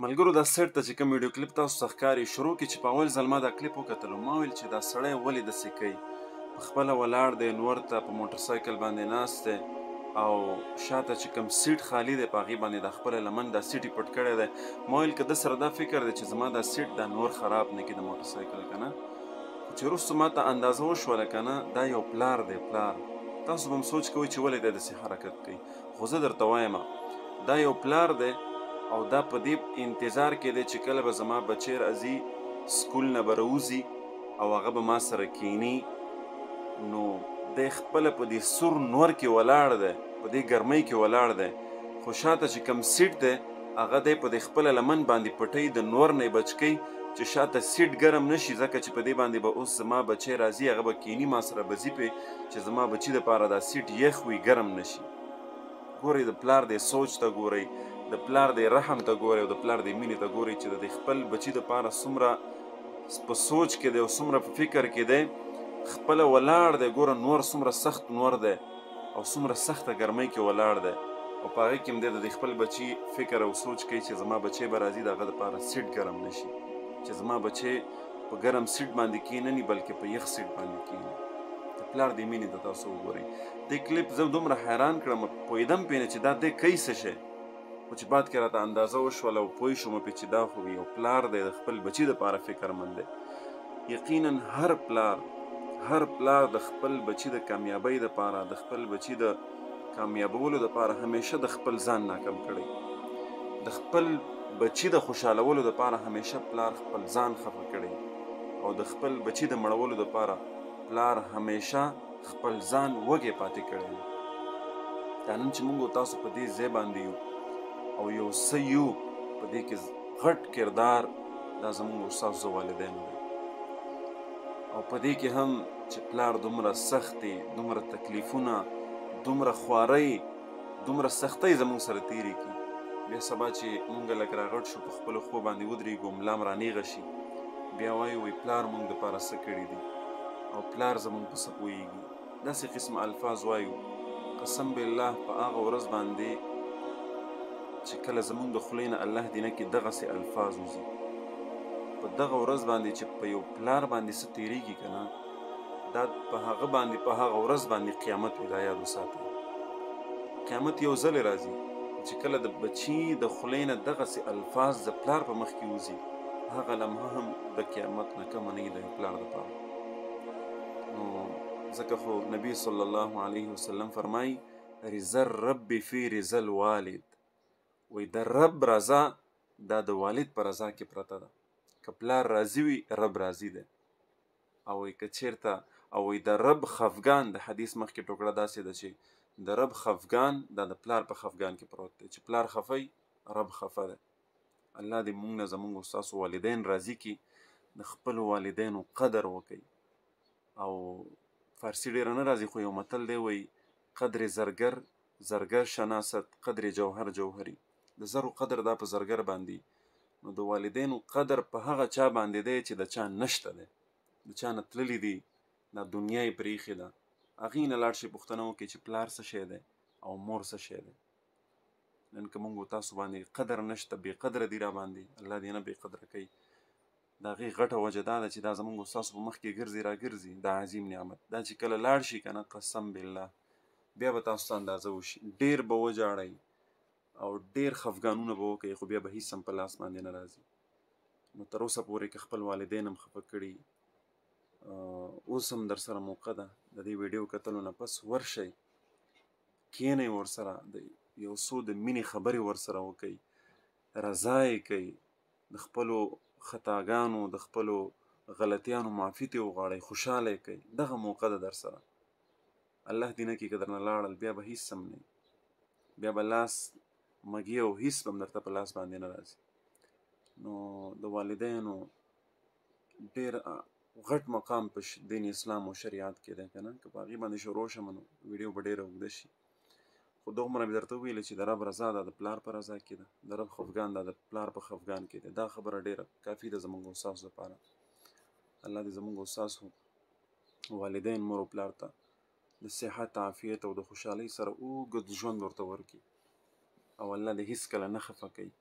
ملګرو دا سیټ ته چې کوم ویډیو کلیپ تاسو ته ښکاري شروع کې چې په اول ځل ما دا کلیپ وکتلو ما ویل چې دا سړی ولې داسې کوي په خپله ولاړ دی نور ته په موټر سایکل باندې ناست دی او شاته چې کوم سیټ خالی دی په هغې باندې دا خپله لمن دا سیټ یې پټ کړی دی ما ویل که ده سره دا فکر دی چې زما دا سیټ دا نور خراب نه کړي د موټر سایکل که نه خو چې وروسته ما ته اندازه وشوله که نه دا یو پلار دی پلار تاسو به هم سوچ کوئ چې ولې دی داسې حرکت کوي خو زه درته وایم دا یو پلار دی او دا په دې انتظار کې دی چې کله به زما بچی راځي سکول نه به راوځي او هغه به ما سره کینی نو دی خپله په دې سور نور کې ولاړ دی په دې ګرمۍ کې ولاړ دی خو شاته چې کوم سیټ دی هغه دی په دې خپله لمن باندې پټۍ د نور نه یې بچ کوي چې شاته سیټ ګرم نشي ځکه چې په دې باندې به اوس زما بچی راځي هغه به کینی ما سره به ځي پې چې زما بچي دپاره دا سیټ یخ وي ګرم نشي ګورئ د پلار دی سوچ ته ګورئ د پلار دی رحم ته ګورئ او د پلار دی مینې ته ګورئ چې د خپل بچي دپاره څومره په سوچ کې دی او څومره په فکر کې دی خپله ولاړ دی ګوره نور څومره سخت نور دی او څومره سخته ګرمۍ کې ولاړ دی او په هغې کې هم دی د خپل بچي فکر او سوچ کوي چې زما بچی به راځي د هغه دپاره سیټ ګرم نشي چې زما بچی په ګرم سیټ باندې کینني بلکې په یخ سیټ باندې کیني د پلار دی مینې ته تاسو وګورئ دې کلیپ زه دومره حیران کړم پوهېدم پرې نه چې دا دی کوي څه شی خو چې بعد کې راته اندازه وشوله او پوه شوم پرې چې دا خو یو پلار دی د خپل بچي دپاره فکرمند دی یقینا هر پلار د خپل بچي د کامیابۍ دپاره د خپل بچي د کامیابولو دپاره همیشه د خپل ځان ناکم کړی د خپل بچي د خوشحالولو دپاره همیشه پلار خپل ځان خفه کړی او د خپل بچي د مړولو دپاره پلار همیشه خپل ځان وږی پاتې کړی دا نن چې موږ تاسو په دې ځای باندې یو او یو څه یو په دې کې غټ کردار دا زموږ ستاسو والدین دی او په دې کې هم چې پلار دومره سخت دی دومره تکلیفونه دومره خوارۍ دومره سختۍ زموږ سره تېرې کړي بیا سبا چې موږ لږ راغټ شو په خپلو خو باندې ودرېږو ملا م رانیغه شي بیا وایو وایي پلار موږ دپاره څه کړي دي او پلار زموږ په څه پوهېږي داسې قسم الفاظ وایو قسم بالله په هغه ورځ باندې چې کله زموږ د خولې نه الله دې نه کړي دغسې الفاظ وځي په دغه ورځ باندې چې په یو پلار باندې څه تېرېږي که نه دا په هغه باندې په هغه ورځ باندې قیامت وي دا یاد وساتئ قیامت یو ځلې راځي چې کله د بچي د خولې نه دغسې الفاظ د پلار په مخ کې وځي هغه لمحه هم د قیامت نه کمه نه وي د یو پلار دپاره نو ځکه خو نبي صلی الله علیه وسلم فرمایي رضا الرب فی رضا الوالد وی د رب رضا دا د والد په رضا کې پرته ده که پلار راضي وي رب راضي دی او وی که چېرته او وی د رب خفګان د حدیث مخکې ټوکړه داسې ده چې د رب خفګان دا د پلار په خفګان کې پروت دی چې پلار خفه وي رب خفه دی الله دې موږ نه زموږ ستاسو والدین راضي کړي د خپلو والدینو قدر وکړي او فارسي ډېره نه راځي خو یو متل دی وی قدر زرگر زرگر شناست قدر جوهر جوهري د زرو قدر دا په زرګر باندې نو د والدینو قدر په هغه چا باندې دی چې د چا نشته دی د چا نه تللي دي دا دنیا یې پرېښې ده هغې نه لاړ شي پوښتنه وکړي چې پلار څه شی دی او مور څه شی دی نن که موږ تاسو باندې قدر نشته بې قدره دي را باندې الله دې نه بې قدره کوي د هغې غټه وجه دا ده چې دا زموږ ستاسو په مخ کې ګرځي را ګرځي دا عظیم نعمت دا چې کله لاړ شي که نه قسم بالله بیا به تاسو ته اندازه وشي ډېر به وژاړئ او ډېر خفګانونه به وکړئ خو بیا به هېڅ هم په لاس باندې نه راځي نو تر اوسه پورې که خپل والدین هم خفه کړي اوس هم در سره موقع ده د دې ویډیو کتلو نه پس ورشئ کښېنئ ورسره د یو څو د مینې خبرې ورسره وکئ رضا یې کوئ د خپلو خطاګانو د خپلو غلطیانو معافي ترې وغواړئ خوشحاله یې کوئ دغه موقع ده در سره الله دې نه کړي که درنه لاړل بیا به هېڅ هم نه بیا به لاس مګي او هیڅ به هم درته په لاس باندې نه راځي نو د والدینو ډېر غټ مقام په دین اسلام او شریعت کې دی که نه که په هغې باندې شروع شم نو ویډیو به ډېره اوږده شي خو دومره مې درته وویلې چې د رب رضا دا د پلار په رضا کې ده د رب خفګان دا د پلار په خفګان کې دی دا خبره ډېره کافي ده زموږ ستاسو دپاره الله دې زموږ ستاسو والدین مور او پلار ته د صحت عافیت او د خوشحالۍ سره اوږد ژوند ورته ورکړي او الله دې هیڅکله نه خفه کوي